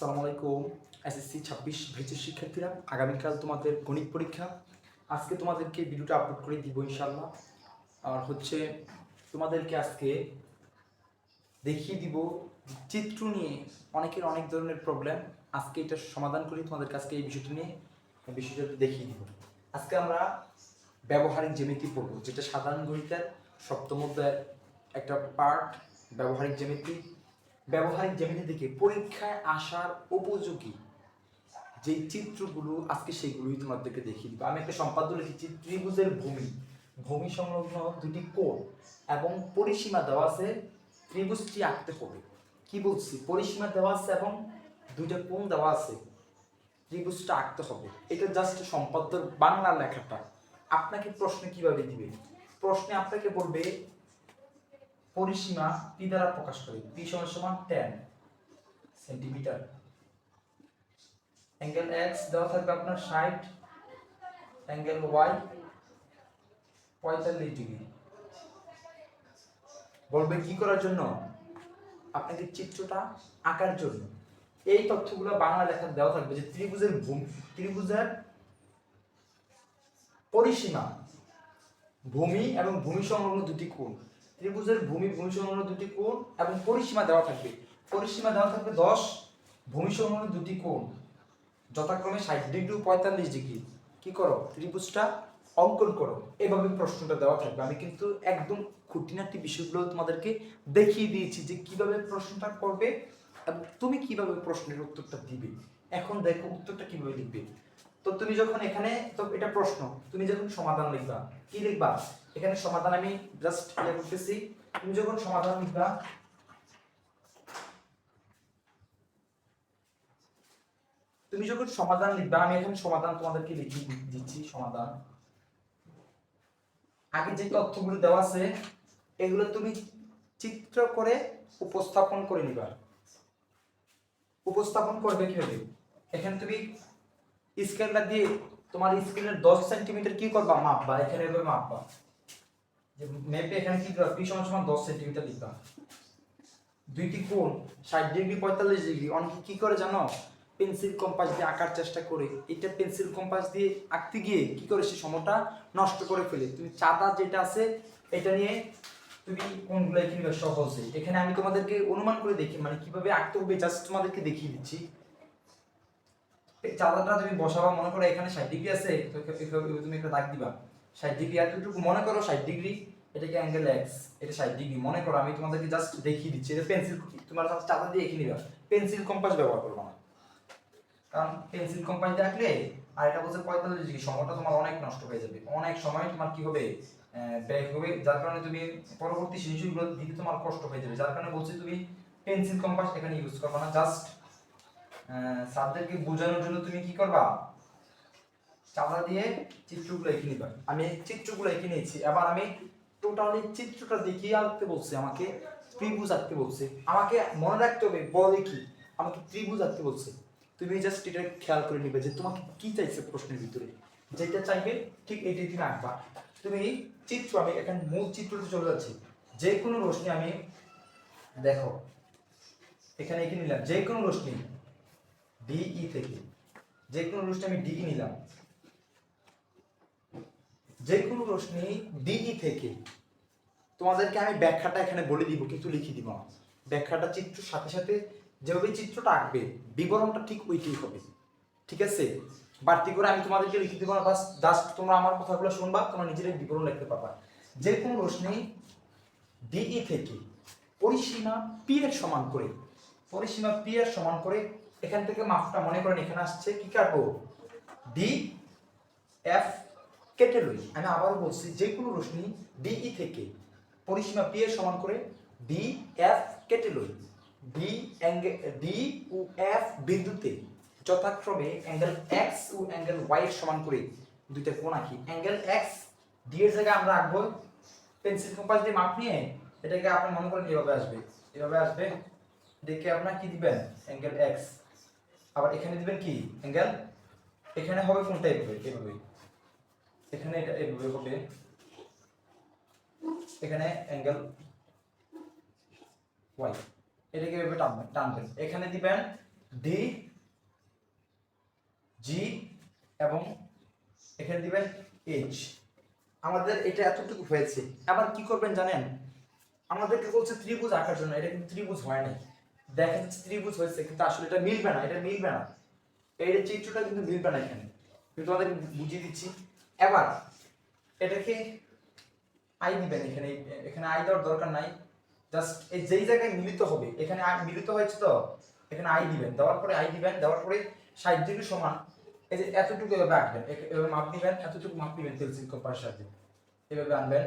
আসসালামু আলাইকুম। এসএসসি 26 ব্যাচের শিক্ষার্থীরা, আগামীকাল তোমাদের গণিত পরীক্ষা। আজকে তোমাদেরকে ভিডিওটা আপলোড করে দিব ইনশাআল্লাহ। আর তোমাদেরকে আজকে দেখিয়ে দিব চিত্র নিয়ে অনেকের অনেক ধরনের প্রবলেম। আজকে এটা সমাধান করি তোমাদের কাছে এই বিষয়টা নিয়ে বিষয়টা দেখিয়ে দিব। আজকে আমরা ব্যবহারিক জ্যামিতি পড়ব, যেটা সাধারণ গণিতের সপ্তম অধ্যায়ের একটা পার্ট। ব্যবহারিক জ্যামিতি থেকে পরীক্ষায় আসার উপযোগী যে চিত্রগুলো আজকে সেগুলোই তোমাদেরকে দেখিয়ে দিব। আমি একটা সম্পাদ্য লিখেছি, ত্রিভুজের ভূমি সংলগ্ন দুটি কোণ এবং পরিসীমা দেওয়া আছে, ত্রিভুজটি আঁকতে হবে। কি বলছি? পরিসীমা দেওয়া আছে এবং দুইটা কোণ দেওয়া আছে, ত্রিভুজটা আঁকতে হবে। এটা জাস্ট সম্পাদ্যর বাংলা লেখাটা। আপনাকে প্রশ্ন কিভাবে দিবে? প্রশ্নে আপনাকে বলবে পরিসীমা পি দ্বারা প্রকাশ করে, পি সমান 10 সেন্টিমিটার। অ্যাঙ্গেল এক্স দেওয়া থাকবে আপনার 60, অ্যাঙ্গেল ওয়াই 45 ডিগ্রি। বলবে কি করার জন্য? আপনাকে চিত্রটা আঁকার জন্য। এই তথ্যগুলো বাংলা লেখা দেওয়া থাকবে যে ত্রিভুজের পরিসীমা, ভূমি এবং ভূমি সংলগ্ন দুটি কোণ, ত্রিভুজের ভূমি সংলগ্ন দুটি কোণ এবং পরিসীমা দেওয়া থাকবে। পরিসীমা দেওয়া থাকবে 10, ভূমি সংলগ্ন দুটি কোণ যথাক্রমে 60 ডিগ্রি ও 45 ডিগ্রি। কি করো? ত্রিভুজটা অঙ্কন করো। এভাবে প্রশ্নটা দেওয়া থাকবে। আমি কিন্তু একদম খুঁটিনাটি বিষয়গুলো তোমাদেরকে দেখিয়ে দিয়েছি যে কিভাবে প্রশ্নটা করবে এবং তুমি কিভাবে প্রশ্নের উত্তরটা দিবে। এখন দেখো উত্তরটা কিভাবে লিখবে। তো তুমি যখন এখানে, তো এটা প্রশ্ন, তুমি যখন সমাধান লিখবা, কি লিখবা? এখানে সমাধান আমি জাস্ট করতেছি। তুমি যখন সমাধান লিখবা, আমি এখানে সমাধান তোমাদেরকে লিখে দিচ্ছি। সমাধান আগে যে তথ্যগুলো দেওয়া আছে এগুলো তুমি চিত্র করে উপস্থাপন করে নিবা। উপস্থাপন করবে কিভাবে? এখানে তুমি স্কেলটা দিয়ে তোমার স্কেলের 10 সেন্টিমিটার কি করবা? মাপবা। এখানে এভাবে মাপবা, যে ম্যাপে এখানে কি করবা? পি সমান 10 সেন্টিমিটার লিখবা। দুইটি কোণ 60 ডিগ্রি 45 ডিগ্রি। অনেকে কি করে জানো? পেন্সিল কম্পাস দিয়ে আঁকার চেষ্টা করে। এটা পেন্সিল কম্পাস দিয়ে আঁকতে গিয়ে কি করে সে সময়টা নষ্ট করে ফেলে। তুমি চাঁদা যেটা আছে এটা নিয়ে তুমি কোনগুলো এঁকে নিবে সহজে। এখানে আমি তোমাদেরকে অনুমান করে দেখি, মানে কিভাবে আঁকতে হবে জাস্ট তোমাদেরকে দেখিয়ে দিচ্ছি। চাঁদাটা তুমি বসাবা, মনে করো এখানে 60 ডিগ্রি আছে, তো তুমি একটা দাগ দিবা 60 ডিগ্রি। আর এতটুকু মনে করো 60 ডিগ্রি, এটাকে অ্যাঙ্গেল এক্স, এটা 60 ডিগ্রি মনে করো। আমি তোমাদেরকে জাস্ট দেখিয়ে দিচ্ছি। এটা পেন্সিল, তোমার চাঁদা দিয়ে এঁকে নিবা, পেন্সিল কম্পাস ব্যবহার করবা না। কারণ পেন্সিল কম্পাস দিয়ে আঁকলে, আর এটা বলছে 45 ডিগ্রি, সময়টা তোমার অনেক নষ্ট হয়ে যাবে। অনেক সময় তোমার কি হবে? ব্যয় হবে, যার কারণে তুমি পরবর্তী সৃজনশীলগুলো দিতে তোমার কষ্ট হয়ে যাবে। যার কারণে বলছি তুমি পেন্সিল কম্পাস এখানে ইউজ করবা না। জাস্ট স্যারদেরকে বোঝানোর জন্য তুমি কি করবা? চাঁদা দিয়ে চিত্রগুলো এঁকে নিবা। আমি চিত্রগুলো এঁকে নিয়েছি। এবার আমি টোটালি চিত্রটা দেখিয়ে আঁকতে বলছি, আমাকে ত্রিভুজ আঁকতে বলছে। আমাকে মনে রাখতে হবে বলে কি, আমাকে ত্রিভুজ আঁকতে বলছে। তুমি জাস্ট এটা খেয়াল করে নিবে যে তোমাকে কি চাইছে প্রশ্নের ভিতরে, যেটা চাইবে ঠিক এইটাই তুমি আঁকবা। তুমি চিত্র, আমি এখন মূল চিত্রতে চলে যাচ্ছি। যে কোনো রশ্মি, আমি দেখো এখানে এঁকে নিলাম যে কোনো রশ্মি ডিই থেকে, যে কোনো রশ্মি আমি ডিই নিলাম, যে কোনো রশ্মি ডিই থেকে। তোমাদেরকে আমি ব্যাখ্যাটা এখানে বলে দিব, কিন্তু লিখে দিব না। ব্যাখ্যাটা চিত্রের সাথে সাথে যেভাবে চিত্রটা আঁকবে বিবরণটা ঠিক ওইটাই হবে, ঠিক আছে? বাড়তি করে আমি তোমাদেরকে লিখে দিব না, বাস জাস্ট তোমরা আমার কথাগুলো শুনবা, তোমরা নিজেরাই বিবরণ লিখতে পারবা। যে কোনো রশ্মি ডিই থেকে পরিসীমা পি এর সমান করে, এখান থেকে মাপটা মনে করেন এখানে আসছে, কি কাটবো? ডি এফ কেটে লই। আমি আবারও বলছি, যে কোনো রশ্মি ডিই থেকে পরিসীমা পি এর সমান করে ডি এফ কেটে লই। ডি ও এফ বিন্দুতে যথাক্রমে অ্যাঙ্গেল এক্স ও অ্যাঙ্গেল ওয়াই এর সমান করে দুইটা কোণ আঁকি। অ্যাঙ্গেল এক্স ডি এর জায়গায় আমরা আঁকবো পেন্সিল কম্পাস দিয়ে মাপ নিয়ে, এটাকে আপনি মনে করেন এভাবে আসবে। দেখে আপনার কি দিবেন? Angle x. আবার এখানে দিবেন কি? অ্যাঙ্গেল, এখানে হবে কোনটা? এভাবে এখানে এটা এভাবে হবে, এখানে অ্যাঙ্গেল ওয়াই, এটাকে এভাবে টানবেন। এখানে দিবেন ডি জি এবং এখানে দিবেন এইচ। আমাদের এটা এতটুকু হয়েছে। আবার কি করবেন জানেন, আমাদেরকে বলছে ত্রিভুজ আঁকার জন্য, এটা কিন্তু ত্রিভুজ হয় নাই। দেখা যাচ্ছে ত্রিভুজ হয়েছে কিন্তু আসলে এটা মিলবে না, এটা মিলবে না, এই চিত্রটা কিন্তু মিলবে না এখানে, কিন্তু তোমাদেরকে বুঝিয়ে দিচ্ছি। এবার এটাকে আই দিবেন, এখানে এখানে আই দেওয়ার দরকার নাই, জাস্ট এই যেই জায়গায় মিলিত হবে, এখানে আই মিলিত হয়েছে তো এখানে আই দিবেন, দেওয়ার পরে আই দিবেন, দেওয়ার পরে 60 ডিগ্রি সমান এই যে এতটুকু এভাবে আঁকবেন, এভাবে মাপ দিবেন, এতটুকু মাপ দিবেন পেন্সিল কম্পাসের সাথে এভাবে আনবেন,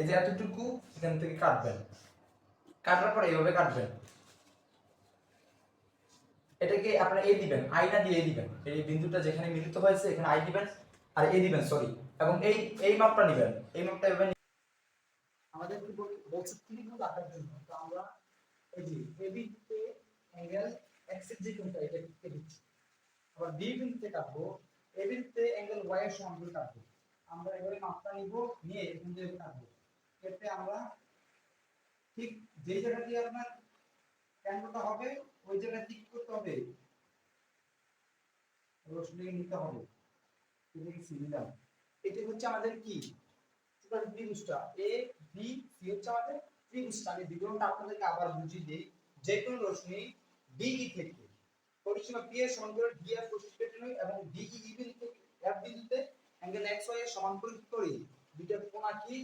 এই যে এতটুকু এখান থেকে কাটবেন, কাটার পরে এইভাবে কাটবেন, এটাকে আপনারা এ দিবেন, আই না দিয়ে এ দিবেন, এই বিন্দুটা যেখানে মিলিত হয়েছে এখানে আই দিবেন আর এ দিবেন, সরি, এবং এই মাপটা নেবেন, এই মাপটা এভাবে আমাদের কি বলছে ত্রিভুজ আঁকার জন্য, তো আমরা এই যে এবি তে অ্যাঙ্গেল এক্স এর যে কোণটা এটা কে দিচ্ছি, আবার বি বিন্দুতে কাটবো, এ বিন্দুতে অ্যাঙ্গেল ওয়াই এর সমান করে কাটবো, আমরা এবারে মাপটা নিব, নিয়ে এখান থেকে কাটবো, এতে আমরা ঠিক যেই জায়গা দিয়ে আপনার কেন্দ্রটা হবে ওই জায়গায় ঠিক করতে হবে, রশ্মি নিতে হবে, এটাকে সি দিলাম, এটা হচ্ছে আমাদের কি টোটাল ত্রিভুজটা এ বি সি হচ্ছে আমাদের ত্রিভুজটা। আমি বিবরণটা আপনাদেরকে আবার বুঝিয়ে দিই। যে কোনো রশ্মি ডিই থেকে পরিসীমা পি এর সমান করে ডি এর প্রস্থ কেটে নিই এবং ডিই বিন্দু এফ বিন্দুতে অ্যাঙ্গেল এক্স ওয়াই এর সমান্তরাল করি, দুইটা কোণ আঁকি,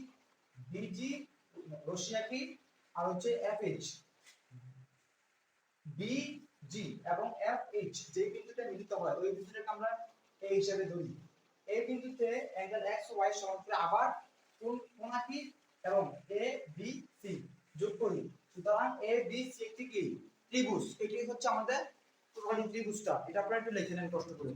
ডিজি রশ্মি আঁকি আর হচ্ছে এফ এইচ, বি জি এবং এফ এইচ যে বিন্দুতে মিলিত হয় ওই বিন্দুটাকে আমরা এ হিসেবে ধরি। এই বিন্দুতে অ্যাঙ্গেল এক্স ও ওয়াই সমান করে আবার কোণ আঁকি এবং এ বি সি যোগ করি, সুতরাং এ বি সি একটি কি ত্রিভুজ। এটি হচ্ছে আমাদের টোটালি ত্রিভুজটা, এটা আপনারা একটু লিখে নেন কষ্ট করে।